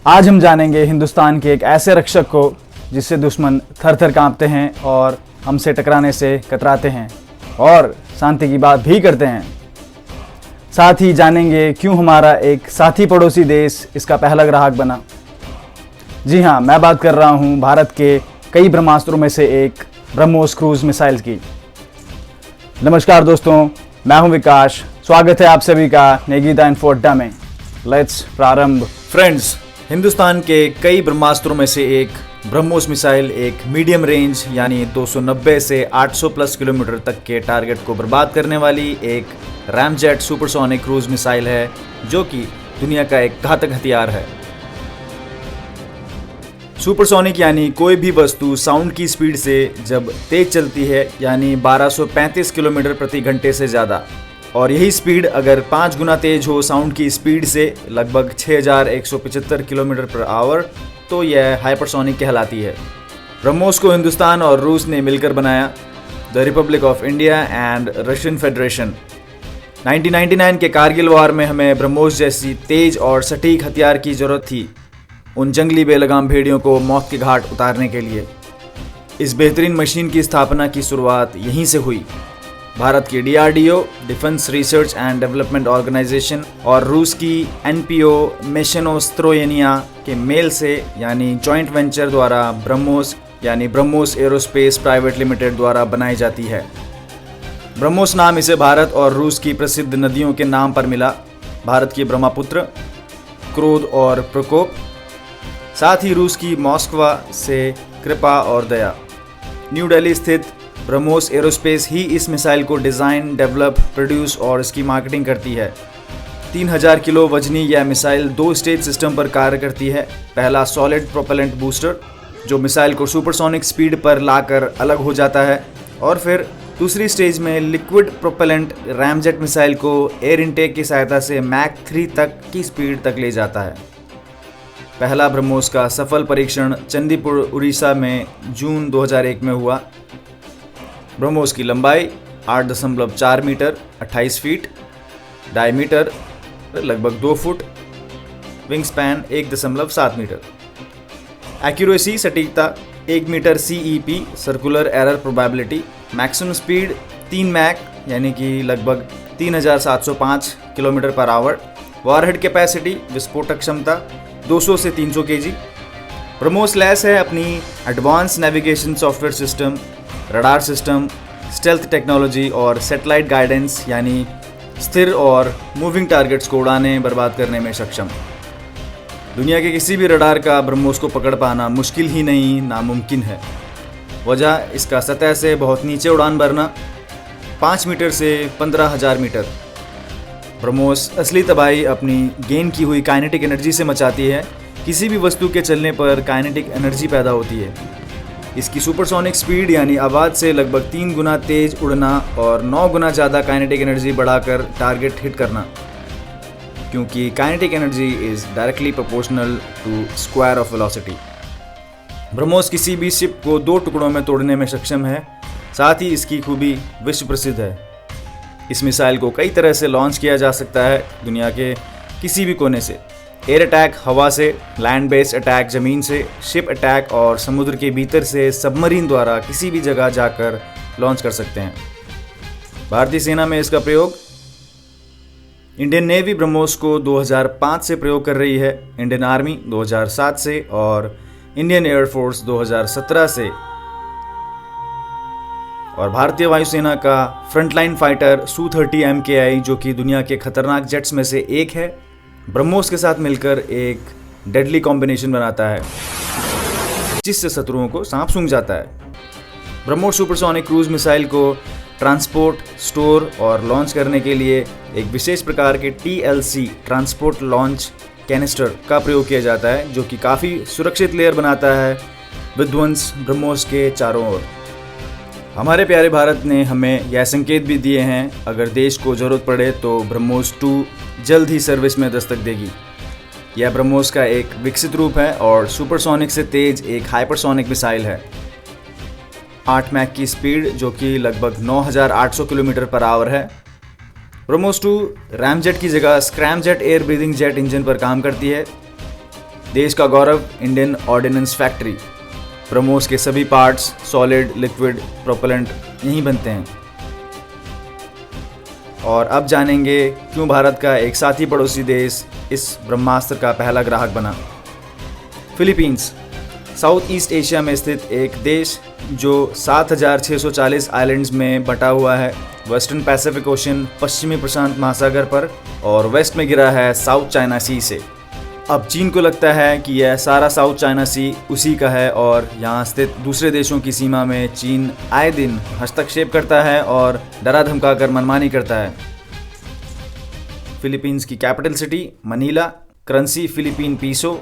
आज हम जानेंगे हिंदुस्तान के एक ऐसे रक्षक को जिससे दुश्मन थर थर कांपते हैं और हमसे टकराने से कतराते हैं और शांति की बात भी करते हैं। साथ ही जानेंगे क्यों हमारा एक साथी पड़ोसी देश इसका पहला ग्राहक बना। जी हाँ, मैं बात कर रहा हूँ भारत के कई ब्रह्मास्त्रों में से एक ब्रह्मोस क्रूज मिसाइल की। नमस्कार दोस्तों, मैं हूँ विकास। स्वागत है आप सभी का नेगीता इन्फो अड्डा में। लेट्स प्रारंभ। फ्रेंड्स, हिंदुस्तान के कई ब्रह्मास्त्रों में से एक ब्रह्मोस मिसाइल एक मीडियम रेंज यानी 290 से 800 प्लस किलोमीटर तक के टारगेट को बर्बाद करने वाली एक रैमजेट सुपरसोनिक क्रूज मिसाइल है, जो कि दुनिया का एक घातक हथियार है। सुपरसोनिक यानी कोई भी वस्तु साउंड की स्पीड से जब तेज चलती है, यानी 1235 किलोमीटर प्रति घंटे से ज़्यादा, और यही स्पीड अगर 5 गुना तेज हो साउंड की स्पीड से, लगभग 6175 किलोमीटर पर आवर, तो यह हाइपरसोनिक कहलाती है। ब्रह्मोस को हिंदुस्तान और रूस ने मिलकर बनाया, the Republic of India and Russian federation. 1999 के कारगिल वार में हमें ब्रह्मोस जैसी तेज और सटीक हथियार की ज़रूरत थी, उन जंगली बेलगाम भेड़ियों को मौत के घाट उतारने के लिए। इस बेहतरीन मशीन की स्थापना की शुरुआत यहीं से हुई। भारत की DRDO, defence research and development organisation, और रूस की NPO मेशनोस्त्रोयनिया के मेल से यानी जॉइंट वेंचर द्वारा ब्रह्मोस यानी ब्रह्मोस एरोस्पेस प्राइवेट लिमिटेड द्वारा बनाई जाती है। ब्रह्मोस नाम इसे भारत और रूस की प्रसिद्ध नदियों के नाम पर मिला, भारत की ब्रह्मपुत्र, क्रोध और प्रकोप, साथ ही रूस की मॉस्कवा से कृपा और दया। न्यू दिल्ली स्थित ब्रह्मोस एरोस्पेस ही इस मिसाइल को डिज़ाइन, डेवलप, प्रोड्यूस और इसकी मार्केटिंग करती है। 3000 किलो वजनी यह मिसाइल 2 स्टेज सिस्टम पर कार्य करती है। पहला सॉलिड प्रोपेलेंट बूस्टर, जो मिसाइल को सुपरसोनिक स्पीड पर लाकर अलग हो जाता है, और फिर दूसरी स्टेज में लिक्विड प्रोपेलेंट रैमजेट मिसाइल को एयर इनटेक की सहायता से मैक 3 तक की स्पीड तक ले जाता है। पहला ब्रह्मोस का सफल परीक्षण चंदीपुर, उड़ीसा में जून 2001 में हुआ। ब्रह्मोस की लंबाई 8.4 मीटर 28 फीट, डायमीटर लगभग 2 foot, wing span 1.7 metre, accuracy सटीकता 1 metre CEP circular error probability, maximum speed 3 Mach यानी कि लगभग 3705 kilometre per hour, warhead capacity विस्फोटक क्षमता 200 से 300 kg। ब्रह्मोस लैस है अपनी advance navigation software system, radar system, stealth technology और सैटेलाइट गाइडेंस यानी स्थिर और मूविंग टारगेट्स को उड़ाने बर्बाद करने में सक्षम। दुनिया के किसी भी रडार का ब्रह्मोस को पकड़ पाना मुश्किल ही नहीं, नामुमकिन है। वजह इसका सतह से बहुत नीचे उड़ान भरना, 5 मीटर से 15,000 मीटर। ब्रह्मोस असली तबाही अपनी गेन की हुई काइनेटिक एनर्जी से मचाती है। किसी भी वस्तु के चलने पर काइनेटिक एनर्जी पैदा होती है। इसकी सुपरसोनिक स्पीड यानी आवाज़ से लगभग 3 गुना तेज उड़ना और 9 गुना ज़्यादा काइनेटिक एनर्जी बढ़ाकर टारगेट हिट करना, क्योंकि kinetic energy is directly proportional to square of velocity. Brahmos किसी भी शिप को 2 टुकड़ों में तोड़ने में सक्षम है। साथ ही इसकी खूबी विश्व प्रसिद्ध है। इस मिसाइल को कई तरह से लॉन्च किया जा सकता है दुनिया के किसी भी कोने से। एयर अटैक हवा से, लैंड बेस्ड अटैक ज़मीन से, शिप अटैक और समुद्र के भीतर से सबमरीन द्वारा किसी भी जगह जाकर लॉन्च कर सकते हैं। भारतीय सेना में इसका प्रयोग, इंडियन नेवी ब्रह्मोस को 2005 से प्रयोग कर रही है, इंडियन आर्मी 2007 से और इंडियन एयरफोर्स 2017 से, और भारतीय वायुसेना का फ्रंटलाइन फाइटर Su-30 MKI, जो कि दुनिया के खतरनाक जेट्स में से एक है, ब्रह्मोस के साथ मिलकर एक डेडली कॉम्बिनेशन बनाता है जिससे शत्रुओं को सांप सूंघ जाता है। ब्रह्मोस सुपरसोनिक क्रूज मिसाइल को ट्रांसपोर्ट, स्टोर और लॉन्च करने के लिए एक विशेष प्रकार के TLC ट्रांसपोर्ट लॉन्च कैनिस्टर का प्रयोग किया जाता है, जो कि काफ़ी सुरक्षित लेयर बनाता है विध्वंस ब्रह्मोस के चारों ओर। हमारे प्यारे भारत ने हमें यह संकेत भी दिए हैं, अगर देश को ज़रूरत पड़े तो ब्रह्मोस 2 जल्द ही सर्विस में दस्तक देगी। यह ब्रह्मोस का एक विकसित रूप है और सुपरसोनिक से तेज एक हाइपरसोनिक मिसाइल है। 8 मैक की स्पीड, जो कि लगभग 9800 किलोमीटर पर आवर है। ब्रह्मोस 2 रैमजेट की जगह scramjet air breathing jet engine पर काम करती है। देश का गौरव इंडियन ऑर्डिनेंस फैक्ट्री। ब्रह्मोस के सभी पार्ट्स, सॉलिड, लिक्विड, प्रोपेलेंट यहीं बनते हैं। और अब जानेंगे क्यों भारत का एक साथी पड़ोसी देश इस ब्रह्मास्त्र का पहला ग्राहक बना। फिलीपींस साउथ ईस्ट एशिया में स्थित एक देश जो 7,640 आइलैंड्स में बटा हुआ है। वेस्टर्न पैसिफिक ओशन, पश्चिमी प्रशांत महासागर पर, और वेस्ट में गिरा है साउथ चाइना सी से। अब चीन को लगता है कि यह सारा साउथ चाइना सी उसी का है और यहाँ स्थित दूसरे देशों की सीमा में चीन आए दिन हस्तक्षेप करता है और डरा धमकाकर मनमानी करता है। फिलीपींस की capital city Manila, currency Philippine peso,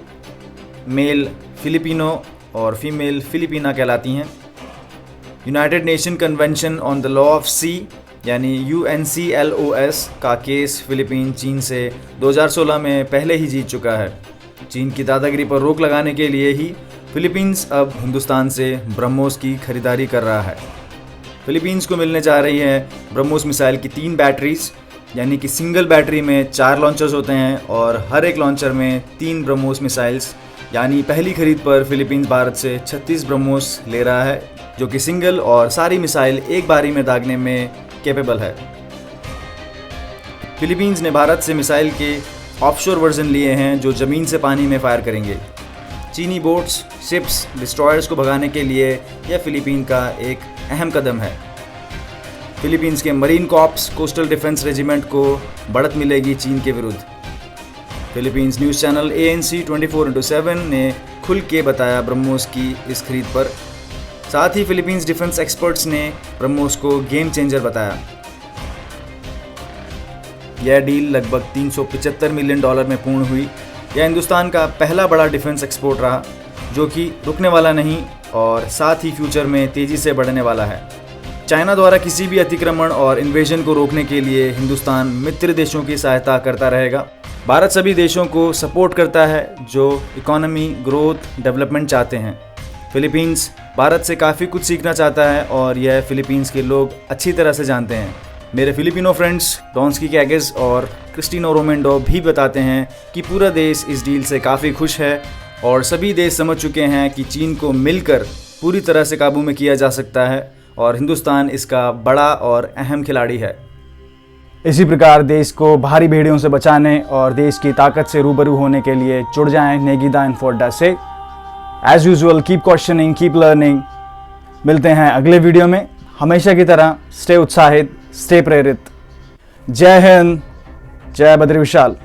male Filipino और फीमेल फिलिपिना कहलाती हैं। United Nation convention on the law of sea यानी UNCLOS का केस फिलीपीन चीन से 2016 में पहले ही जीत चुका है। चीन की दादागिरी पर रोक लगाने के लिए ही फिलीपींस अब हिंदुस्तान से ब्रह्मोस की खरीदारी कर रहा है। फिलीपींस को मिलने जा रही है ब्रह्मोस मिसाइल की 3 बैटरीज, यानी कि सिंगल बैटरी में 4 लॉन्चर्स होते हैं और हर एक लॉन्चर में 3 ब्रह्मोस मिसाइल्स। यानी पहली खरीद पर फिलीपींस भारत से 36 ब्रह्मोस ले रहा है, जो कि सिंगल और सारी मिसाइल एक बारी में दागने में कैपेबल है। फिलीपींस ने भारत से मिसाइल के ऑफशोर वर्जन लिए हैं जो ज़मीन से पानी में फायर करेंगे। चीनी बोट्स, शिप्स, डिस्ट्रॉयर्स को भगाने के लिए यह फिलीपीन का एक अहम कदम है। फिलीपींस के marine corps coastal defence regiment को बढ़त मिलेगी चीन के विरुद्ध। फिलीपींस न्यूज़ चैनल ANC 24/7 ने खुल के बताया ब्रह्मोस की इस खरीद पर। साथ ही फिलीपींस डिफेंस एक्सपर्ट्स ने ब्रह्मोस को गेम चेंजर बताया। यह डील लगभग $375 मिलियन में पूर्ण हुई। यह हिंदुस्तान का पहला बड़ा डिफेंस एक्सपोर्ट रहा जो कि रुकने वाला नहीं और साथ ही फ्यूचर में तेज़ी से बढ़ने वाला है। चाइना द्वारा किसी भी अतिक्रमण और इन्वेजन को रोकने के लिए हिंदुस्तान मित्र देशों की सहायता करता रहेगा। भारत सभी देशों को सपोर्ट करता है जो इकोनॉमी ग्रोथ, डेवलपमेंट चाहते हैं। फिलीपींस भारत से काफ़ी कुछ सीखना चाहता है और यह फिलीपींस के लोग अच्छी तरह से जानते हैं। मेरे फिलिपिनो फ्रेंड्स डॉन्स्की कैगेस और क्रिस्टिनो रोमेंडो भी बताते हैं कि पूरा देश इस डील से काफ़ी खुश है और सभी देश समझ चुके हैं कि चीन को मिलकर पूरी तरह से काबू में किया जा सकता है और हिंदुस्तान इसका बड़ा और अहम खिलाड़ी है। इसी प्रकार देश को बाहरी भेड़ियों से बचाने और देश की ताकत से रूबरू होने के लिए जुड़ जाएं नेगीदा इन्फोर्डा से। As usual keep questioning, keep learning. मिलते हैं अगले वीडियो में। हमेशा की तरह स्टे उत्साहित, स्टे प्रेरित। जय हिंद, जय बद्री विशाल।